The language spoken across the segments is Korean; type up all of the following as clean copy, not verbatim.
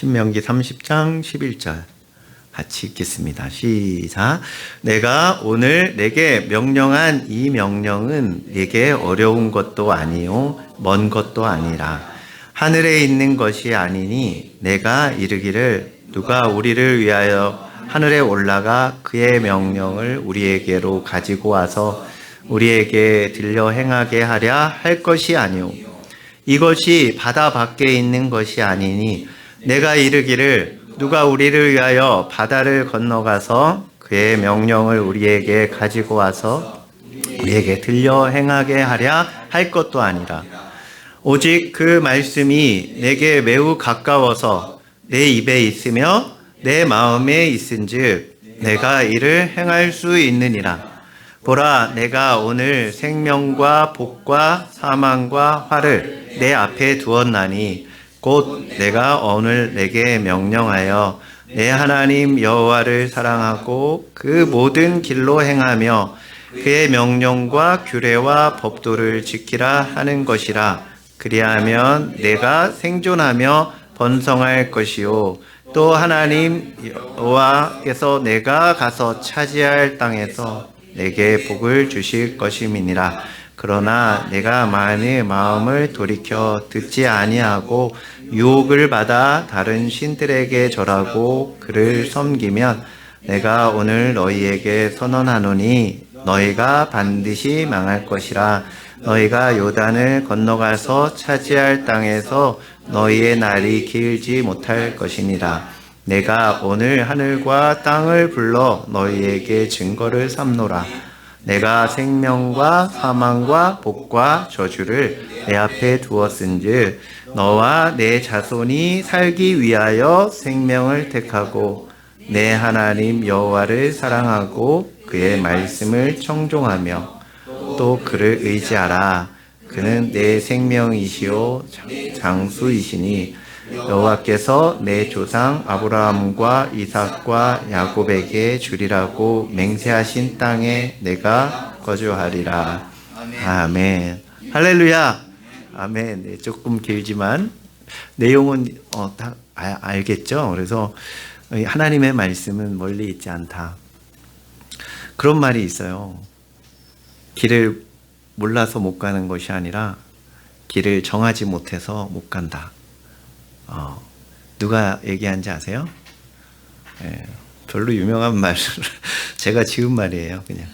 신명기 30장 11절 같이 읽겠습니다. 시작. 내가 오늘 내게 명령한 이 명령은 내게 어려운 것도 아니요 먼 것도 아니라 하늘에 있는 것이 아니니 내가 이르기를 누가 우리를 위하여 하늘에 올라가 그의 명령을 우리에게로 가지고 와서 우리에게 들려 행하게 하랴 할 것이 아니오 이것이 바다 밖에 있는 것이 아니니 내가 이르기를 누가 우리를 위하여 바다를 건너가서 그의 명령을 우리에게 가지고 와서 우리에게 들려 행하게 하랴 할 것도 아니라 오직 그 말씀이 내게 매우 가까워서 내 입에 있으며 내 마음에 있은즉 내가 이를 행할 수 있느니라. 보라, 내가 오늘 생명과 복과 사망과 화를 내 앞에 두었나니 곧 내가 오늘 내게 명령하여 내 하나님 여호와를 사랑하고 그 모든 길로 행하며 그의 명령과 규례와 법도를 지키라 하는 것이라. 그리하면 내가 생존하며 번성할 것이요 또 하나님 여호와께서 내가 가서 차지할 땅에서 내게 복을 주실 것임이니라. 그러나 내가 만일 마음을 돌이켜 듣지 아니하고 유혹을 받아 다른 신들에게 절하고 그를 섬기면 내가 오늘 너희에게 선언하노니 너희가 반드시 망할 것이라. 너희가 요단을 건너가서 차지할 땅에서 너희의 날이 길지 못할 것이니라. 내가 오늘 하늘과 땅을 불러 너희에게 증거를 삼노라. 내가 생명과 사망과 복과 저주를 내 앞에 두었은즉 너와 내 자손이 살기 위하여 생명을 택하고 내 하나님 여호와를 사랑하고 그의 말씀을 청종하며 또 그를 의지하라. 그는 내 생명이시요 장수이시니 여호와께서 내 조상 아브라함과 이삭과 야곱에게 주리라고 맹세하신 땅에 내가 거주하리라. 아멘. 할렐루야. 아멘. 네, 조금 길지만 내용은 다 알겠죠? 그래서 하나님의 말씀은 멀리 있지 않다. 그런 말이 있어요. 길을 몰라서 못 가는 것이 아니라 길을 정하지 못해서 못 간다. 누가 얘기한지 아세요? 별로 유명한 말, 제가 지은 말이에요, 그냥.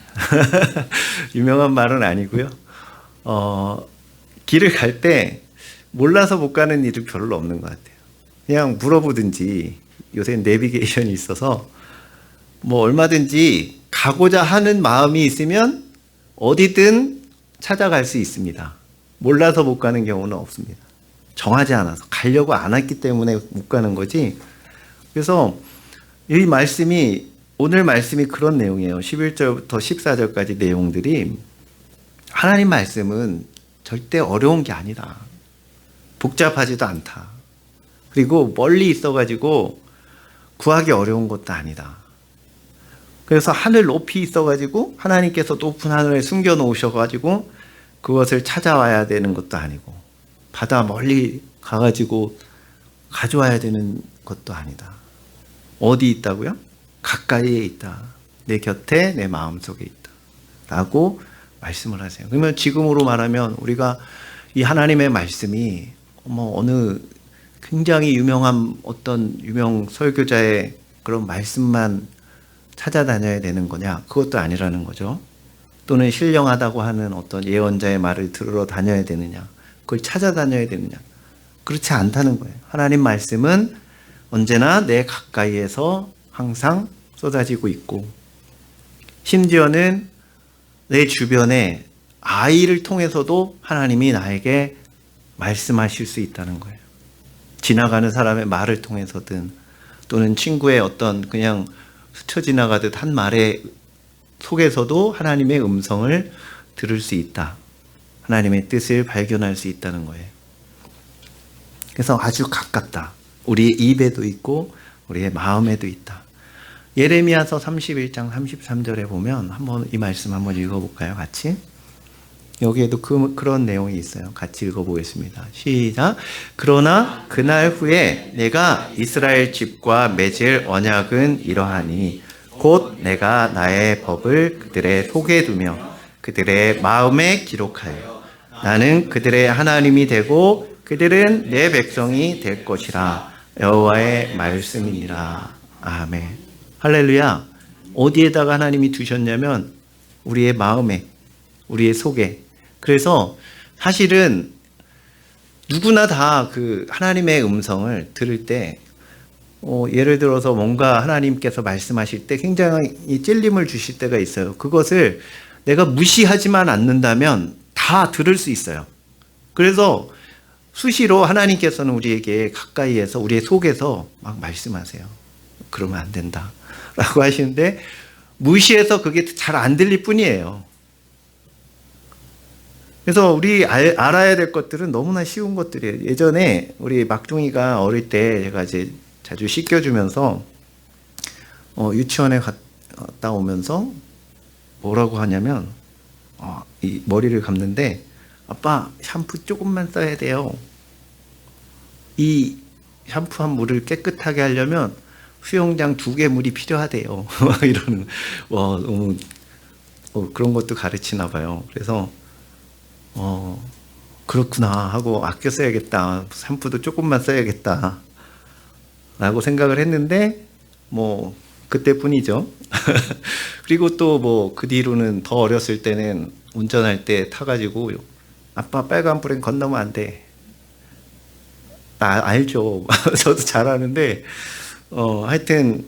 유명한 말은 아니고요. 길을 갈 때 몰라서 못 가는 일은 별로 없는 것 같아요. 그냥 물어보든지, 요새 내비게이션이 있어서 뭐 얼마든지 가고자 하는 마음이 있으면 어디든 찾아갈 수 있습니다. 몰라서 못 가는 경우는 없습니다. 정하지 않아서 가려고 안 했기 때문에 못 가는 거지. 그래서 이 말씀이 오늘 말씀이 그런 내용이에요. 11절부터 14절까지 내용들이 하나님 말씀은 절대 어려운 게 아니다. 복잡하지도 않다. 그리고 멀리 있어가지고 구하기 어려운 것도 아니다. 그래서 하늘 높이 있어가지고 하나님께서 높은 하늘에 숨겨놓으셔가지고 그것을 찾아와야 되는 것도 아니고 바다 멀리 가가지고 가져와야 되는 것도 아니다. 어디 있다고요? 가까이에 있다. 내 곁에 내 마음속에 있다. 라고 말씀을 하세요. 그러면 지금으로 말하면 우리가 이 하나님의 말씀이 어느 굉장히 유명한 어떤 유명 설교자의 그런 말씀만 찾아다녀야 되는 거냐? 그것도 아니라는 거죠. 또는 신령하다고 하는 어떤 예언자의 말을 들으러 다녀야 되느냐? 그걸 찾아다녀야 되느냐? 그렇지 않다는 거예요. 하나님 말씀은 언제나 내 가까이에서 항상 쏟아지고 있고 심지어는 내 주변에 아이를 통해서도 하나님이 나에게 말씀하실 수 있다는 거예요. 지나가는 사람의 말을 통해서든 또는 친구의 어떤 그냥 스쳐 지나가듯 한 말의 속에서도 하나님의 음성을 들을 수 있다. 하나님의 뜻을 발견할 수 있다는 거예요. 그래서 아주 가깝다. 우리의 입에도 있고 우리의 마음에도 있다. 예레미야서 31장 33절에 보면 한번 이 말씀 한번 읽어볼까요? 같이. 여기에도 그런 내용이 있어요. 같이 읽어보겠습니다. 시작. 그러나 그날 후에 내가 이스라엘 집과 맺을 언약은 이러하니 곧 내가 나의 법을 그들의 속에 두며 그들의 마음에 기록하여 나는 그들의 하나님이 되고 그들은 내 백성이 될 것이라. 여호와의 말씀이니라. 아멘. 할렐루야. 어디에다가 하나님이 두셨냐면 우리의 마음에, 우리의 속에. 그래서 사실은 누구나 다 그 하나님의 음성을 들을 때 예를 들어서 뭔가 하나님께서 말씀하실 때 굉장히 찔림을 주실 때가 있어요. 그것을 내가 무시하지만 않는다면 다 들을 수 있어요. 그래서 수시로 하나님께서는 우리에게 가까이에서 우리의 속에서 막 말씀하세요. 그러면 안 된다 라고 하시는데 무시해서 그게 잘 안 들릴 뿐이에요. 그래서 우리 알아야 될 것들은 너무나 쉬운 것들이에요. 예전에 우리 막둥이가 어릴 때 제가 이제 자주 씻겨주면서 유치원에 갔다 오면서 뭐라고 하냐면 이 머리를 감는데 아빠 샴푸 조금만 써야 돼요. 이 샴푸한 물을 깨끗하게 하려면 수영장 2개 물이 필요하대요. 이러는 너무 그런 것도 가르치나 봐요. 그래서 그렇구나 하고 아껴 써야겠다. 샴푸도 조금만 써야겠다 라고 생각을 했는데 그때뿐이죠. 그리고 또 그 뒤로는 더 어렸을 때는 운전할 때 타가지고 아빠 빨간불엔 건너면 안 돼. 나 알죠. 저도 잘 아는데 하여튼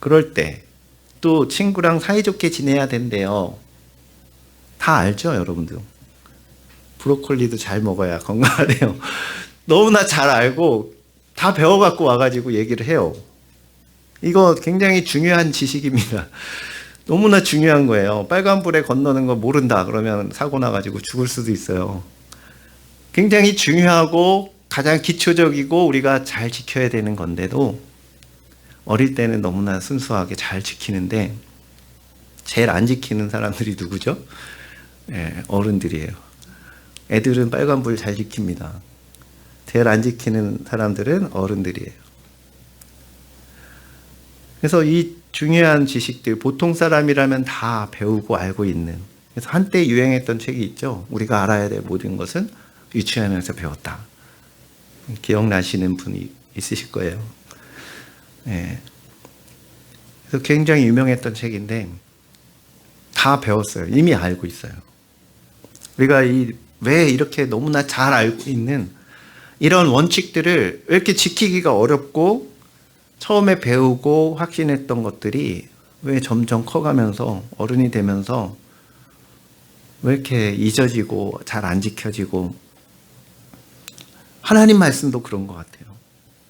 그럴 때 또 친구랑 사이좋게 지내야 된대요. 다 알죠, 여러분들. 브로콜리도 잘 먹어야 건강하대요. 너무나 잘 알고 다 배워갖고 와가지고 얘기를 해요. 이거 굉장히 중요한 지식입니다. 너무나 중요한 거예요. 빨간불에 건너는 거 모른다 그러면 사고 나가지고 죽을 수도 있어요. 굉장히 중요하고 가장 기초적이고 우리가 잘 지켜야 되는 건데도 어릴 때는 너무나 순수하게 잘 지키는데 제일 안 지키는 사람들이 누구죠? 어른들이에요. 애들은 빨간불 잘 지킵니다. 제일 안 지키는 사람들은 어른들이에요. 그래서 이 중요한 지식들 보통 사람이라면 다 배우고 알고 있는, 그래서 한때 유행했던 책이 있죠. 우리가 알아야 될 모든 것은 유치원에서 배웠다. 기억나시는 분이 있으실 거예요. 그래서 굉장히 유명했던 책인데 다 배웠어요. 이미 알고 있어요. 우리가 왜 이렇게 너무나 잘 알고 있는 이런 원칙들을 왜 이렇게 지키기가 어렵고 처음에 배우고 확신했던 것들이 왜 점점 커가면서 어른이 되면서 왜 이렇게 잊어지고 잘 안 지켜지고. 하나님 말씀도 그런 것 같아요.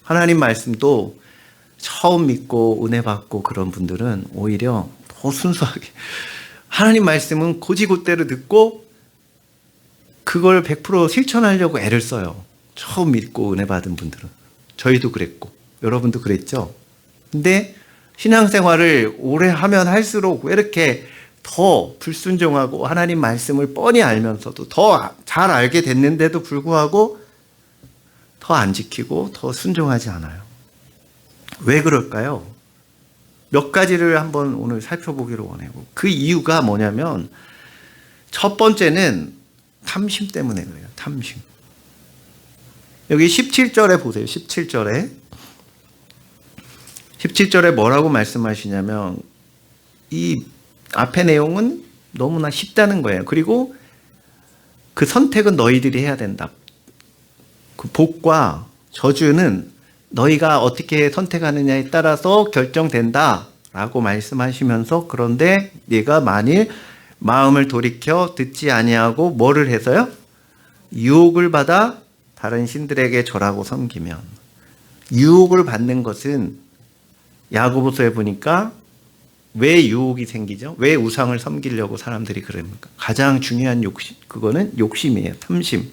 하나님 말씀도 처음 믿고 은혜 받고 그런 분들은 오히려 더 순수하게 하나님 말씀은 곧이곧대로 듣고 그걸 100% 실천하려고 애를 써요. 처음 믿고 은혜 받은 분들은. 저희도 그랬고 여러분도 그랬죠. 근데 신앙생활을 오래 하면 할수록 왜 이렇게 더 불순종하고 하나님 말씀을 뻔히 알면서도 더 잘 알게 됐는데도 불구하고 더 안 지키고 더 순종하지 않아요. 왜 그럴까요? 몇 가지를 한번 오늘 살펴보기로 원해요. 그 이유가 뭐냐면 첫 번째는 탐심 때문에 그래요. 탐심. 여기 17절에 보세요. 17절에 뭐라고 말씀하시냐면 이 앞의 내용은 너무나 쉽다는 거예요. 그리고 그 선택은 너희들이 해야 된다. 그 복과 저주는 너희가 어떻게 선택하느냐에 따라서 결정된다 라고 말씀하시면서, 그런데 네가 만일 마음을 돌이켜 듣지 아니하고 뭐를 해서요? 유혹을 받아 다른 신들에게 절하고 섬기면. 유혹을 받는 것은 야고보서에 보니까 왜 유혹이 생기죠? 왜 우상을 섬기려고 사람들이 그럽니까? 가장 중요한 욕심, 그거는 욕심이에요. 탐심.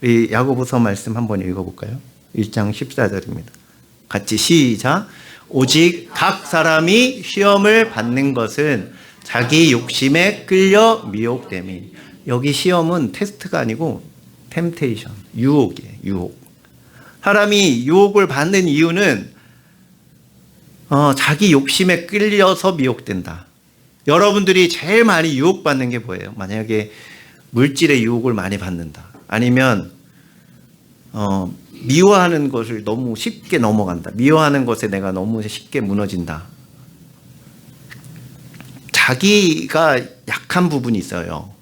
우리 야고보서 말씀 한번 읽어볼까요? 1장 14절입니다. 같이 시작. 오직 각 사람이 시험을 받는 것은 자기 욕심에 끌려 미혹됨이니 여기 시험은 테스트가 아니고 템테이션, 유혹이에요. 유혹. 사람이 유혹을 받는 이유는 자기 욕심에 끌려서 미혹된다. 여러분들이 제일 많이 유혹받는 게 뭐예요? 만약에 물질의 유혹을 많이 받는다. 아니면 미워하는 것을 너무 쉽게 넘어간다. 미워하는 것에 내가 너무 쉽게 무너진다. 자기가 약한 부분이 있어요.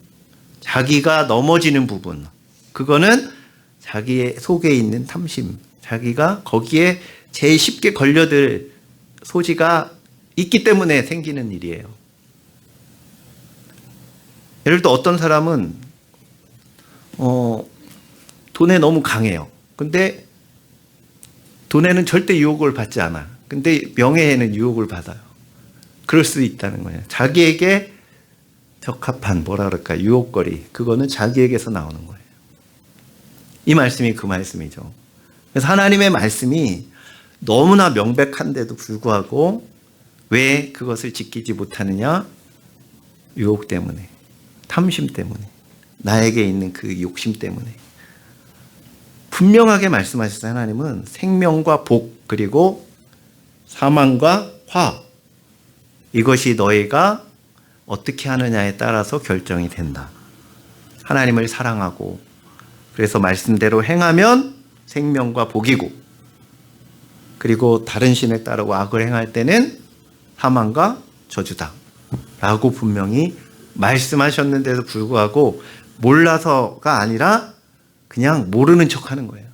자기가 넘어지는 부분. 그거는 자기의 속에 있는 탐심. 자기가 거기에 제일 쉽게 걸려들 소지가 있기 때문에 생기는 일이에요. 예를 들어 어떤 사람은 돈에 너무 강해요. 근데 돈에는 절대 유혹을 받지 않아. 근데 명예에는 유혹을 받아요. 그럴 수 있다는 거예요. 자기에게 적합한 뭐라 그럴까 유혹거리. 그거는 자기에게서 나오는 거예요. 이 말씀이 그 말씀이죠. 그래서 하나님의 말씀이 너무나 명백한데도 불구하고 왜 그것을 지키지 못하느냐? 유혹 때문에, 탐심 때문에, 나에게 있는 그 욕심 때문에. 분명하게 말씀하셨어요. 하나님은 생명과 복 그리고 사망과 화, 이것이 너희가 어떻게 하느냐에 따라서 결정이 된다. 하나님을 사랑하고 그래서 말씀대로 행하면 생명과 복이고, 그리고 다른 신을 따르고 악을 행할 때는 사망과 저주다 라고 분명히 말씀하셨는데도 불구하고 몰라서가 아니라 그냥 모르는 척 하는 거예요.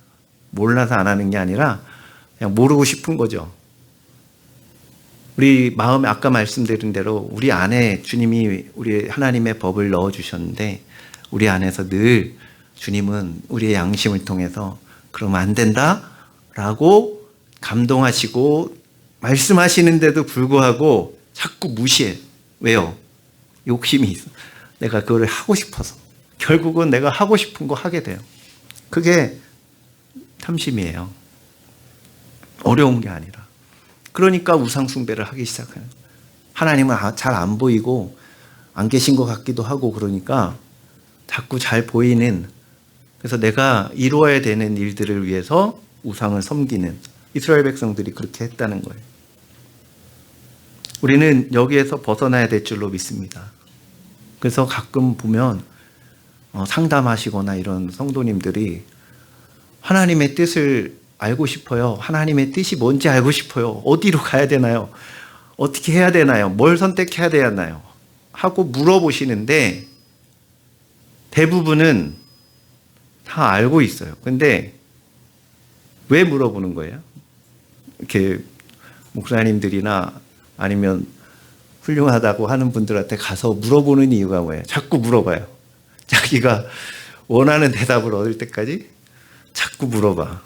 몰라서 안 하는 게 아니라 그냥 모르고 싶은 거죠. 우리 마음에 아까 말씀드린 대로 우리 안에 주님이 우리 하나님의 법을 넣어주셨는데 우리 안에서 늘 주님은 우리의 양심을 통해서 그러면 안 된다 라고 감동하시고 말씀하시는데도 불구하고 자꾸 무시해. 왜요? 욕심이 있어. 내가 그거를 하고 싶어서. 결국은 내가 하고 싶은 거 하게 돼요. 그게 탐심이에요. 어려운 게 아니라. 그러니까 우상숭배를 하기 시작해요. 하나님은 잘 안 보이고 안 계신 것 같기도 하고 그러니까 자꾸 잘 보이는, 그래서 내가 이루어야 되는 일들을 위해서 우상을 섬기는 이스라엘 백성들이 그렇게 했다는 거예요. 우리는 여기에서 벗어나야 될 줄로 믿습니다. 그래서 가끔 보면 상담하시거나 이런 성도님들이 하나님의 뜻을 알고 싶어요. 하나님의 뜻이 뭔지 알고 싶어요. 어디로 가야 되나요? 어떻게 해야 되나요? 뭘 선택해야 되나요? 하고 물어보시는데 대부분은 다 알고 있어요. 근데 왜 물어보는 거예요? 이렇게 목사님들이나 아니면 훌륭하다고 하는 분들한테 가서 물어보는 이유가 뭐예요? 자꾸 물어봐요. 자기가 원하는 대답을 얻을 때까지 자꾸 물어봐.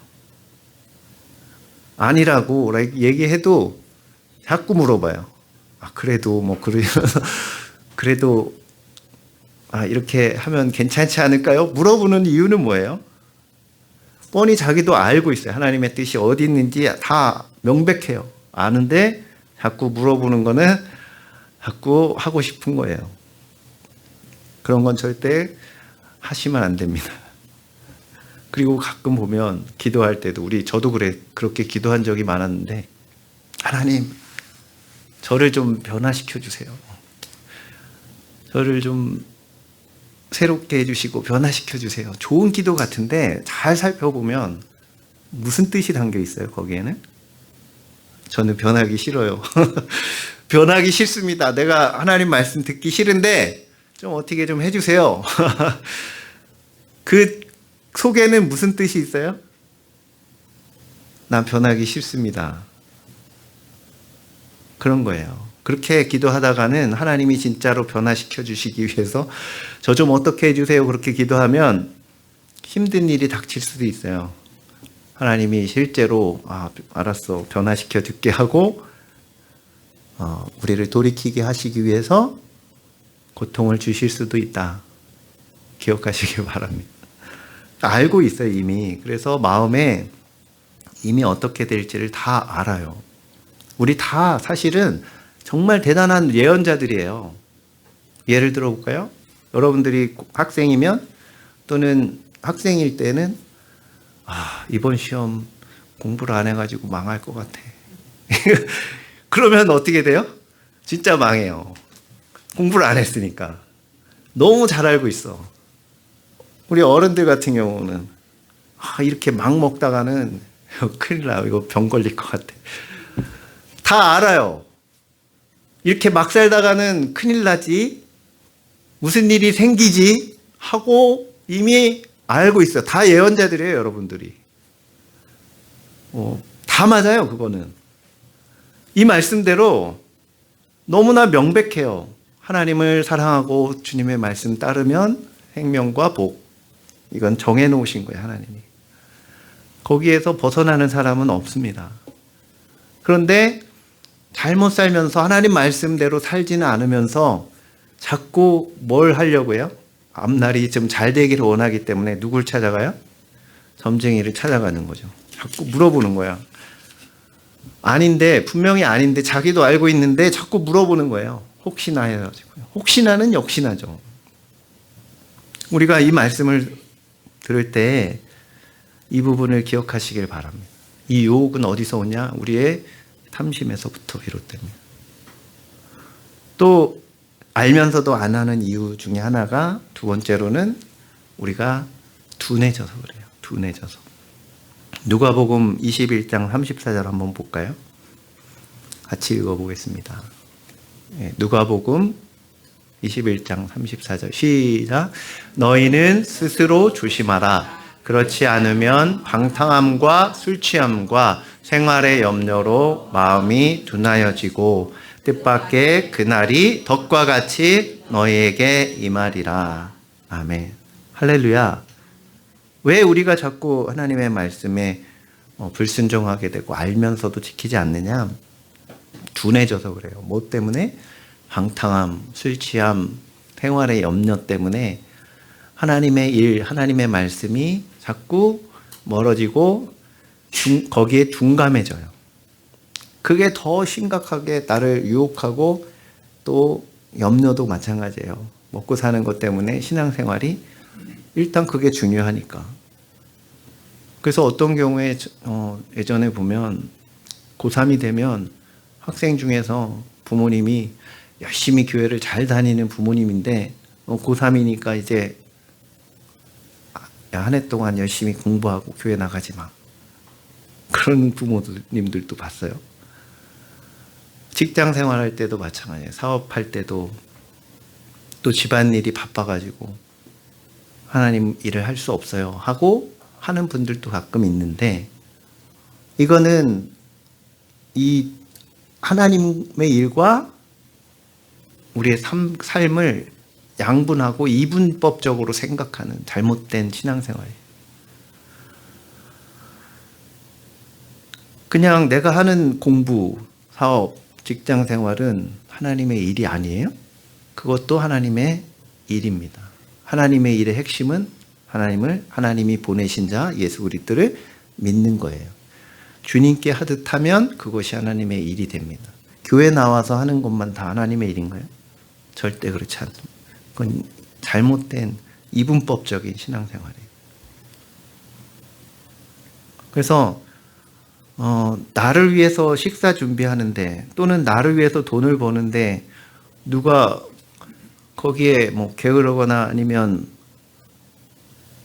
아니라고 얘기해도 자꾸 물어봐요. 그래도 뭐 그러면서 그래도 이렇게 하면 괜찮지 않을까요? 물어보는 이유는 뭐예요? 뻔히 자기도 알고 있어요. 하나님의 뜻이 어디 있는지 다 명백해요. 아는데 자꾸 물어보는 거는 자꾸 하고 싶은 거예요. 그런 건 절대 하시면 안 됩니다. 그리고 가끔 보면 기도할 때도 저도 그렇게 기도한 적이 많았는데 하나님 저를 좀 변화시켜 주세요. 저를 좀 새롭게 해주시고 변화시켜 주세요. 좋은 기도 같은데 잘 살펴보면 무슨 뜻이 담겨 있어요? 거기에는 저는 변하기 싫어요. 변하기 싫습니다. 내가 하나님 말씀 듣기 싫은데 좀 어떻게 좀 해주세요. 그 속에는 무슨 뜻이 있어요? 난 변하기 싫습니다. 그런 거예요. 그렇게 기도하다가는 하나님이 진짜로 변화시켜 주시기 위해서 저 좀 어떻게 해주세요. 그렇게 기도하면 힘든 일이 닥칠 수도 있어요. 하나님이 실제로 알았어 변화시켜 줄게 하고 우리를 돌이키게 하시기 위해서 고통을 주실 수도 있다. 기억하시길 바랍니다. 알고 있어요 이미. 그래서 마음에 이미 어떻게 될지를 다 알아요. 우리 다 사실은 정말 대단한 예언자들이에요. 예를 들어 볼까요? 여러분들이 학생이면 또는 학생일 때는 이번 시험 공부를 안 해가지고 망할 것 같아. 그러면 어떻게 돼요? 진짜 망해요. 공부를 안 했으니까. 너무 잘 알고 있어. 우리 어른들 같은 경우는 이렇게 막 먹다가는 큰일 나요. 이거 병 걸릴 것 같아. 다 알아요. 이렇게 막 살다가는 큰일 나지. 무슨 일이 생기지 하고 이미 알고 있어요. 다 예언자들이에요, 여러분들이. 다 맞아요, 그거는. 이 말씀대로 너무나 명백해요. 하나님을 사랑하고 주님의 말씀 따르면 생명과 복. 이건 정해놓으신 거예요, 하나님이. 거기에서 벗어나는 사람은 없습니다. 그런데 잘못 살면서 하나님 말씀대로 살지는 않으면서 자꾸 뭘 하려고요? 앞날이 좀 잘 되기를 원하기 때문에 누굴 찾아가요? 점쟁이를 찾아가는 거죠. 자꾸 물어보는 거야. 아닌데, 분명히 아닌데 자기도 알고 있는데 자꾸 물어보는 거예요. 혹시나 해가지고요. 혹시나는 역시나죠. 우리가 이 말씀을 들을 때 이 부분을 기억하시길 바랍니다. 이 유혹은 어디서 오냐? 우리의 탐심에서부터 비롯됩니다. 또 알면서도 안 하는 이유 중에 하나가 두 번째로는 우리가 둔해져서 그래요. 둔해져서. 누가복음 21장 34절 한번 볼까요? 같이 읽어보겠습니다. 누가복음 21장 34절 시작. 너희는 스스로 조심하라. 그렇지 않으면 방탕함과 술 취함과 생활의 염려로 마음이 둔하여지고 뜻밖의 그날이 덕과 같이 너희에게 임하리라. 아멘. 할렐루야. 왜 우리가 자꾸 하나님의 말씀에 불순종하게 되고 알면서도 지키지 않느냐? 둔해져서 그래요. 뭐 때문에? 방탕함, 술 취함, 생활의 염려 때문에 하나님의 일, 하나님의 말씀이 자꾸 멀어지고 거기에 둔감해져요. 그게 더 심각하게 나를 유혹하고 또 염려도 마찬가지예요. 먹고 사는 것 때문에 신앙생활이 일단 그게 중요하니까. 그래서 어떤 경우에 예전에 보면 고3이 되면 학생 중에서 부모님이 열심히 교회를 잘 다니는 부모님인데 고3이니까 이제 한 해 동안 열심히 공부하고 교회 나가지 마. 그런 부모님들도 봤어요. 직장 생활할 때도 마찬가지예요. 사업할 때도 또 집안일이 바빠가지고 하나님 일을 할 수 없어요 하고 하는 분들도 가끔 있는데 이거는 이 하나님의 일과 우리의 삶을 양분하고 이분법적으로 생각하는 잘못된 신앙생활이에요. 그냥 내가 하는 공부, 사업, 직장 생활은 하나님의 일이 아니에요? 그것도 하나님의 일입니다. 하나님의 일의 핵심은 하나님이 보내신 자 예수 그리스도를 믿는 거예요. 주님께 하듯 하면 그것이 하나님의 일이 됩니다. 교회 나와서 하는 것만 다 하나님의 일인가요? 절대 그렇지 않습니다. 그건 잘못된 이분법적인 신앙생활이에요. 그래서 나를 위해서 식사 준비하는데 또는 나를 위해서 돈을 버는데 누가 거기에 뭐 게으르거나 아니면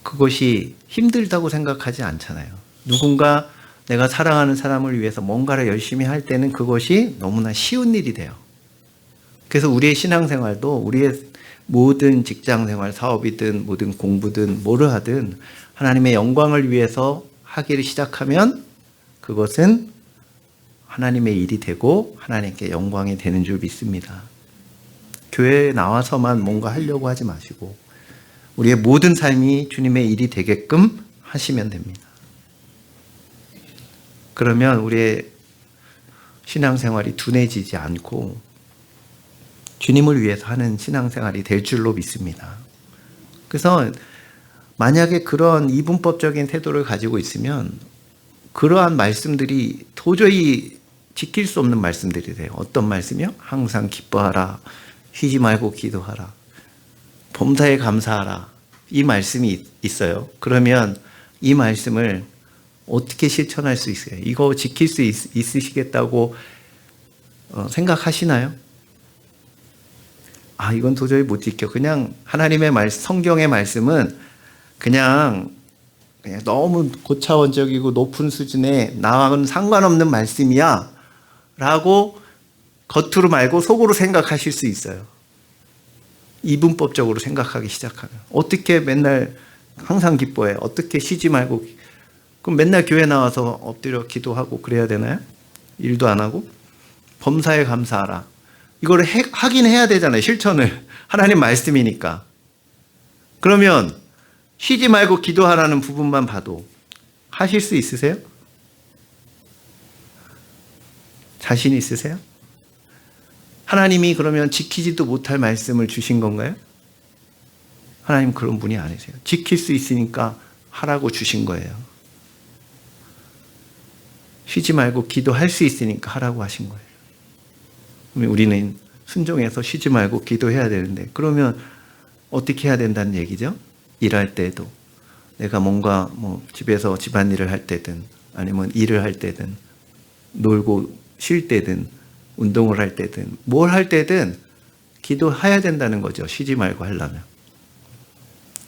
그것이 힘들다고 생각하지 않잖아요. 누군가 내가 사랑하는 사람을 위해서 뭔가를 열심히 할 때는 그것이 너무나 쉬운 일이 돼요. 그래서 우리의 신앙생활도 우리의 모든 직장생활, 사업이든 모든 공부든 뭐를 하든 하나님의 영광을 위해서 하기를 시작하면 그것은 하나님의 일이 되고 하나님께 영광이 되는 줄 믿습니다. 교회에 나와서만 뭔가 하려고 하지 마시고 우리의 모든 삶이 주님의 일이 되게끔 하시면 됩니다. 그러면 우리의 신앙생활이 둔해지지 않고 주님을 위해서 하는 신앙생활이 될 줄로 믿습니다. 그래서 만약에 그런 이분법적인 태도를 가지고 있으면 그러한 말씀들이 도저히 지킬 수 없는 말씀들이 돼요. 어떤 말씀이요? 항상 기뻐하라. 쉬지 말고 기도하라. 범사에 감사하라. 이 말씀이 있어요. 그러면 이 말씀을 어떻게 실천할 수 있어요? 이거 지킬 수 있으시겠다고 생각하시나요? 아, 이건 도저히 못 지켜. 그냥 하나님의 성경의 말씀은 그냥 너무 고차원적이고 높은 수준의 나와는 상관없는 말씀이야 라고 겉으로 말고 속으로 생각하실 수 있어요. 이분법적으로 생각하기 시작하면. 어떻게 맨날 항상 기뻐해? 어떻게 쉬지 말고? 그럼 맨날 교회 나와서 엎드려 기도하고 그래야 되나요? 일도 안 하고? 범사에 감사하라. 이거를 하긴 해야 되잖아요. 실천을. 하나님 말씀이니까. 그러면 쉬지 말고 기도하라는 부분만 봐도 하실 수 있으세요? 자신 있으세요? 하나님이 그러면 지키지도 못할 말씀을 주신 건가요? 하나님 그런 분이 아니세요. 지킬 수 있으니까 하라고 주신 거예요. 쉬지 말고 기도할 수 있으니까 하라고 하신 거예요. 우리는 순종해서 쉬지 말고 기도해야 되는데, 그러면 어떻게 해야 된다는 얘기죠? 일할 때도 내가 뭔가 집에서 집안일을 할 때든 아니면 일을 할 때든 놀고 쉴 때든 운동을 할 때든 뭘 할 때든 기도해야 된다는 거죠. 쉬지 말고 하려면.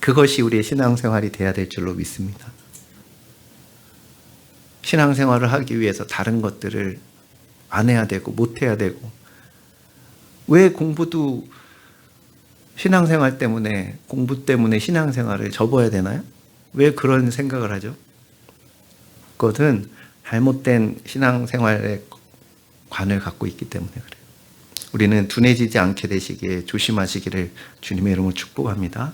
그것이 우리의 신앙생활이 돼야 될 줄로 믿습니다. 신앙생활을 하기 위해서 다른 것들을 안 해야 되고 못 해야 되고, 왜 공부도 신앙생활 때문에, 공부 때문에 신앙생활을 접어야 되나요? 왜 그런 생각을 하죠? 그것은 잘못된 신앙생활의 관을 갖고 있기 때문에 그래요. 우리는 둔해지지 않게 되시기에 조심하시기를 주님의 이름으로 축복합니다.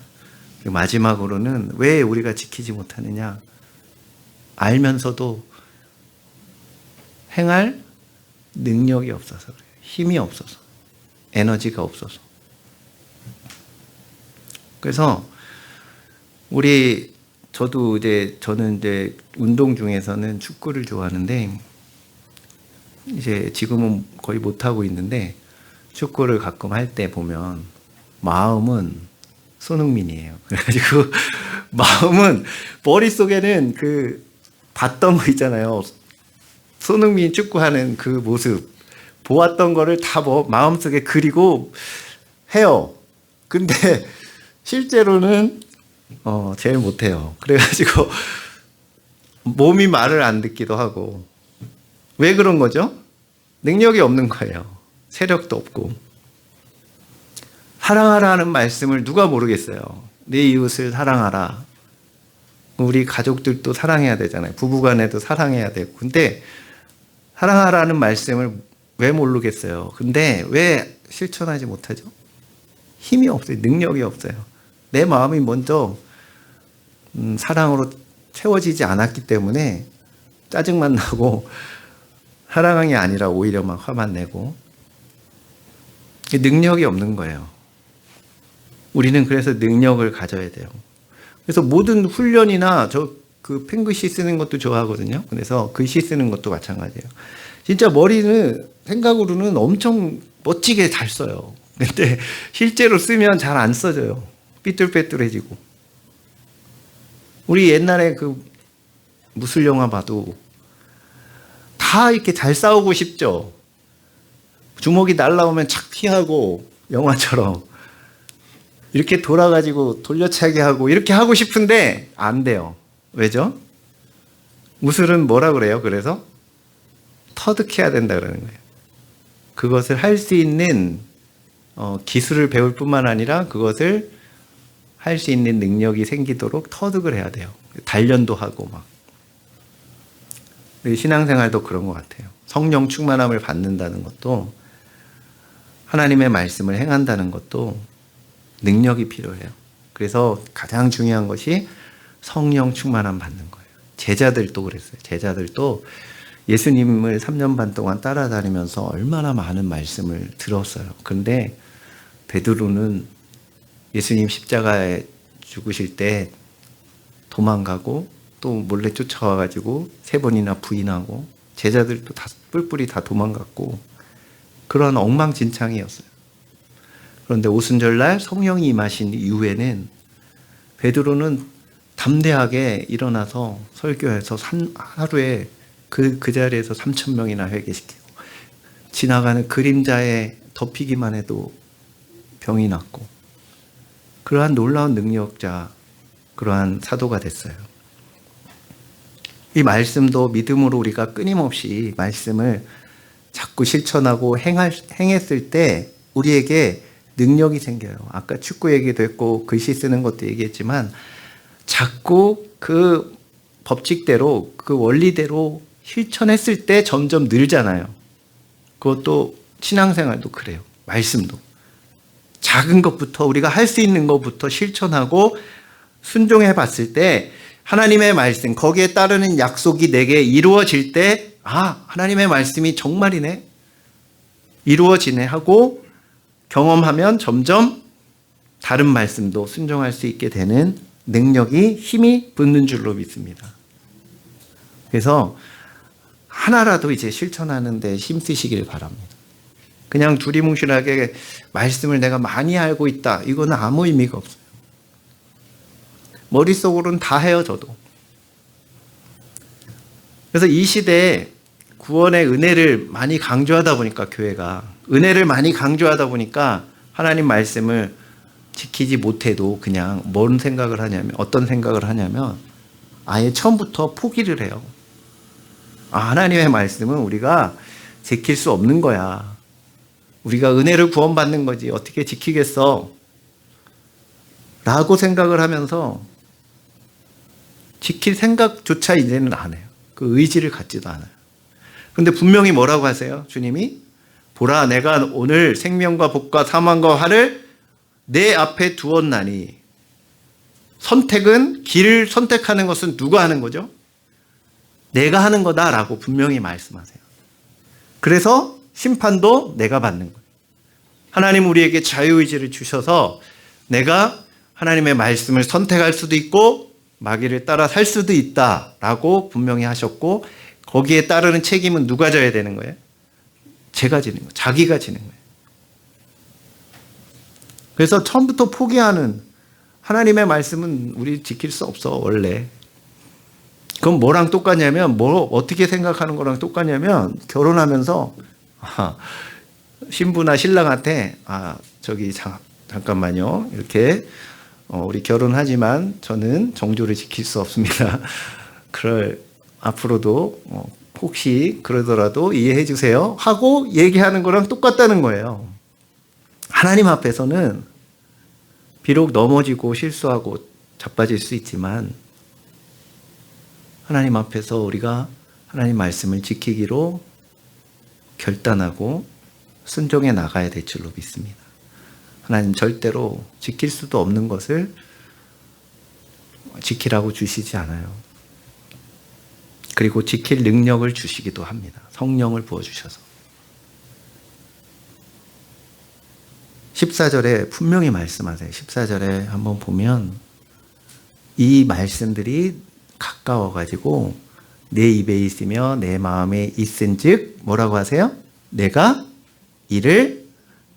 마지막으로는 왜 우리가 지키지 못하느냐? 알면서도 행할 능력이 없어서 그래요. 힘이 없어서, 에너지가 없어서. 그래서 저는 이제 운동 중에서는 축구를 좋아하는데, 이제 지금은 거의 못 하고 있는데 축구를 가끔 할 때 보면 마음은 손흥민이에요. 그래가지고 마음은, 머릿속에는 그 봤던 거 있잖아요. 손흥민 축구하는 그 모습 보았던 거를 다 마음속에 그리고 해요. 근데 실제로는 제일 못해요. 그래가지고 몸이 말을 안 듣기도 하고. 왜 그런 거죠? 능력이 없는 거예요. 세력도 없고. 사랑하라는 말씀을 누가 모르겠어요. 내 이웃을 사랑하라. 우리 가족들도 사랑해야 되잖아요. 부부간에도 사랑해야 되고. 근데 사랑하라는 말씀을 왜 모르겠어요? 근데 왜 실천하지 못하죠? 힘이 없어요. 능력이 없어요. 내 마음이 먼저 사랑으로 채워지지 않았기 때문에 짜증만 나고, 사랑이 아니라 오히려 막 화만 내고, 능력이 없는 거예요. 우리는 그래서 능력을 가져야 돼요. 그래서 모든 훈련이나 그 펜글씨 쓰는 것도 좋아하거든요. 그래서 글씨 쓰는 것도 마찬가지예요. 진짜 머리는 생각으로는 엄청 멋지게 잘 써요. 근데 실제로 쓰면 잘 안 써져요. 삐뚤빼뚤해지고. 우리 옛날에 그 무술 영화 봐도 다 이렇게 잘 싸우고 싶죠. 주먹이 날라오면 착 피하고, 영화처럼 이렇게 돌아가지고 돌려차기 하고 이렇게 하고 싶은데 안 돼요. 왜죠? 무술은 뭐라 그래요? 그래서 터득해야 된다 그러는 거예요. 그것을 할 수 있는 기술을 배울 뿐만 아니라 그것을 할 수 있는 능력이 생기도록 터득을 해야 돼요. 단련도 하고 막. 신앙생활도 그런 것 같아요. 성령 충만함을 받는다는 것도, 하나님의 말씀을 행한다는 것도 능력이 필요해요. 그래서 가장 중요한 것이 성령 충만함 받는 거예요. 제자들도 그랬어요. 제자들도 예수님을 3년 반 동안 따라다니면서 얼마나 많은 말씀을 들었어요. 그런데 베드로는 예수님 십자가에 죽으실 때 도망가고, 또 몰래 쫓아와가지고 3번이나 부인하고, 제자들도 다 뿔뿔이 다 도망갔고, 그런 엉망진창이었어요. 그런데 오순절날 성령이 임하신 이후에는 베드로는 담대하게 일어나서 설교해서 하루에 그 자리에서 3,000명이나 회개시키고, 지나가는 그림자에 덮이기만 해도 병이 낫고, 그러한 놀라운 능력자, 그러한 사도가 됐어요. 이 말씀도 믿음으로 우리가 끊임없이 말씀을 자꾸 실천하고 행했을 때 우리에게 능력이 생겨요. 아까 축구 얘기도 했고 글씨 쓰는 것도 얘기했지만, 자꾸 그 법칙대로, 그 원리대로 실천했을 때 점점 늘잖아요. 그것도 신앙생활도 그래요. 말씀도. 작은 것부터, 우리가 할 수 있는 것부터 실천하고 순종해 봤을 때 하나님의 말씀, 거기에 따르는 약속이 내게 이루어질 때, 아, 하나님의 말씀이 정말이네, 이루어지네 하고 경험하면 점점 다른 말씀도 순종할 수 있게 되는 능력이, 힘이 붙는 줄로 믿습니다. 그래서 하나라도 이제 실천하는 데 힘쓰시길 바랍니다. 그냥 두리뭉실하게 말씀을 내가 많이 알고 있다, 이거는 아무 의미가 없어요. 머릿속으로는 다 해요, 저도. 그래서 이 시대에 구원의 은혜를 많이 강조하다 보니까, 교회가 은혜를 많이 강조하다 보니까 하나님 말씀을 지키지 못해도 그냥 뭔 생각을 하냐면, 어떤 생각을 하냐면 아예 처음부터 포기를 해요. 아, 하나님의 말씀은 우리가 지킬 수 없는 거야. 우리가 은혜를 구원받는 거지 어떻게 지키겠어? 라고 생각을 하면서 지킬 생각조차 이제는 안 해요. 그 의지를 갖지도 않아요. 그런데 분명히 뭐라고 하세요? 주님이, 보라, 내가 오늘 생명과 복과 사망과 화를 내 앞에 두었나니. 선택은, 길을 선택하는 것은 누가 하는 거죠? 내가 하는 거다라고 분명히 말씀하세요. 그래서 심판도 내가 받는 거예요. 하나님 우리에게 자유의지를 주셔서 내가 하나님의 말씀을 선택할 수도 있고 마귀를 따라 살 수도 있다라고 분명히 하셨고, 거기에 따르는 책임은 누가 져야 되는 거예요? 제가 지는 거예요. 자기가 지는 거예요. 그래서 처음부터 포기하는, 하나님의 말씀은 우리 지킬 수 없어 원래. 그럼 뭐랑 똑같냐면, 어떻게 생각하는 거랑 똑같냐면, 결혼하면서 신부나 신랑한테 저기 잠깐만요, 이렇게 우리 결혼하지만 저는 정조를 지킬 수 없습니다. 앞으로도 혹시 그러더라도 이해해 주세요 하고 얘기하는 거랑 똑같다는 거예요. 하나님 앞에서는 비록 넘어지고 실수하고 자빠질 수 있지만, 하나님 앞에서 우리가 하나님 말씀을 지키기로 결단하고 순종해 나가야 될 줄로 믿습니다. 하나님 절대로 지킬 수도 없는 것을 지키라고 주시지 않아요. 그리고 지킬 능력을 주시기도 합니다. 성령을 부어주셔서. 14절에 분명히 말씀하세요. 14절에 한번 보면 이 말씀들이 가까워가지고 내 입에 있으며 내 마음에 있은즉 뭐라고 하세요? 내가 이를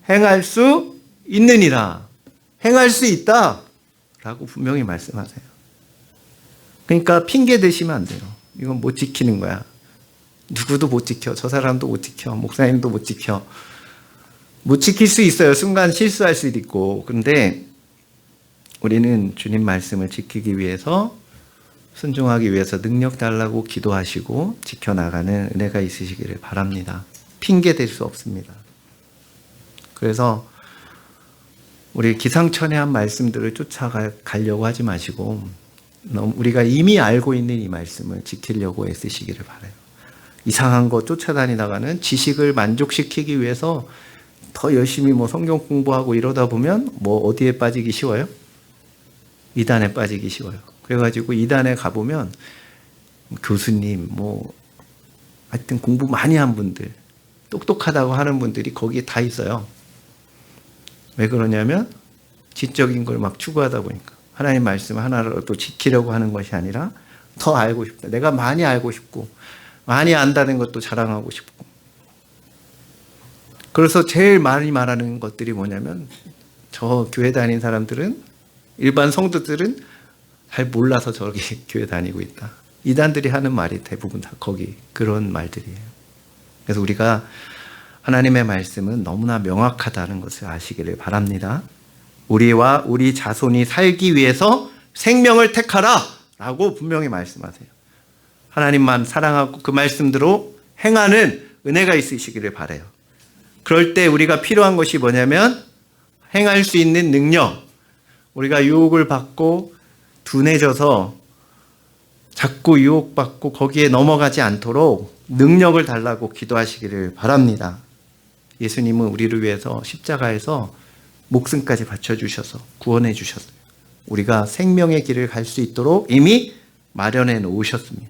행할 수 있느니라. 행할 수 있다 라고 분명히 말씀하세요. 그러니까 핑계 대시면 안 돼요. 이건 못 지키는 거야. 누구도 못 지켜. 저 사람도 못 지켜. 목사님도 못 지켜. 못 지킬 수 있어요. 순간 실수할 수도 있고. 그런데 우리는 주님 말씀을 지키기 위해서, 순종하기 위해서 능력 달라고 기도하시고 지켜나가는 은혜가 있으시기를 바랍니다. 핑계 댈 수 없습니다. 그래서 우리 기상천외한 말씀들을 쫓아가려고 하지 마시고, 우리가 이미 알고 있는 이 말씀을 지키려고 애쓰시기를 바라요. 이상한 거 쫓아다니다가는 지식을 만족시키기 위해서 더 열심히 성경 공부하고 이러다 보면 어디에 빠지기 쉬워요? 이단에 빠지기 쉬워요. 그래가지고 이단에 가보면 교수님, 하여튼 공부 많이 한 분들, 똑똑하다고 하는 분들이 거기에 다 있어요. 왜 그러냐면 지적인 걸 막 추구하다 보니까. 하나님 말씀 하나라도 지키려고 하는 것이 아니라 더 알고 싶다. 내가 많이 알고 싶고 많이 안다는 것도 자랑하고 싶고. 그래서 제일 많이 말하는 것들이 뭐냐면 저 교회 다니는 사람들은, 일반 성도들은 잘 몰라서 저렇게 교회 다니고 있다. 이단들이 하는 말이 대부분 다 거기 그런 말들이에요. 그래서 우리가 하나님의 말씀은 너무나 명확하다는 것을 아시기를 바랍니다. 우리와 우리 자손이 살기 위해서 생명을 택하라 라고 분명히 말씀하세요. 하나님만 사랑하고 그 말씀대로 행하는 은혜가 있으시기를 바라요. 그럴 때 우리가 필요한 것이 뭐냐면 행할 수 있는 능력. 우리가 유혹을 받고 둔해져서 자꾸 유혹받고 거기에 넘어가지 않도록 능력을 달라고 기도하시기를 바랍니다. 예수님은 우리를 위해서 십자가에서 목숨까지 바쳐주셔서 구원해 주셨어요. 우리가 생명의 길을 갈 수 있도록 이미 마련해 놓으셨습니다.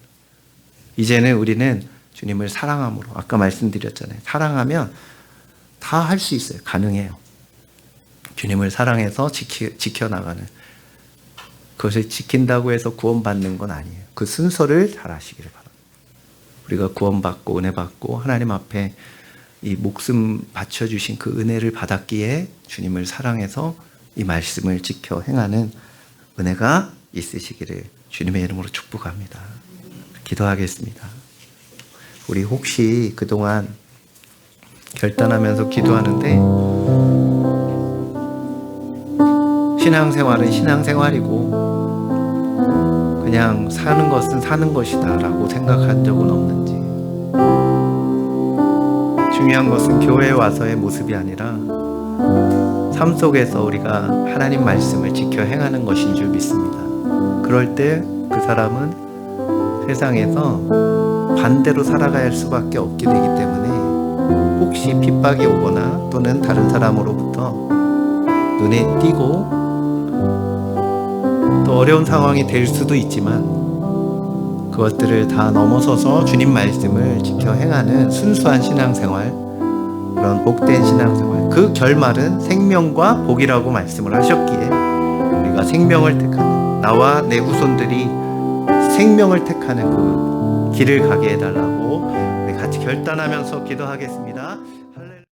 이제는 우리는 주님을 사랑함으로, 아까 말씀드렸잖아요. 사랑하면 다 할 수 있어요. 가능해요. 주님을 사랑해서 지켜나가는, 그것을 지킨다고 해서 구원받는 건 아니에요. 그 순서를 잘 아시기를 바랍니다. 우리가 구원받고 은혜 받고 하나님 앞에 이 목숨 바쳐주신 그 은혜를 받았기에 주님을 사랑해서 이 말씀을 지켜 행하는 은혜가 있으시기를 주님의 이름으로 축복합니다. 기도하겠습니다. 우리 혹시 그동안 결단하면서 기도하는데 신앙생활은 신앙생활이고 그냥 사는 것은 사는 것이다 라고 생각한 적은 없는지, 중요한 것은 교회에 와서의 모습이 아니라 삶 속에서 우리가 하나님 말씀을 지켜 행하는 것인 줄 믿습니다. 그럴 때 그 사람은 세상에서 반대로 살아가야 할 수밖에 없게 되기 때문에 혹시 핍박이 오거나 또는 다른 사람으로부터 눈에 띄고 또 어려운 상황이 될 수도 있지만 그것들을 다 넘어서서 주님 말씀을 지켜 행하는 순수한 신앙생활, 그런 복된 신앙생활, 그 결말은 생명과 복이라고 말씀을 하셨기에 우리가 생명을 택하는, 나와 내 후손들이 생명을 택하는 그 길을 가게 해달라고 우리 같이 결단하면서 기도하겠습니다.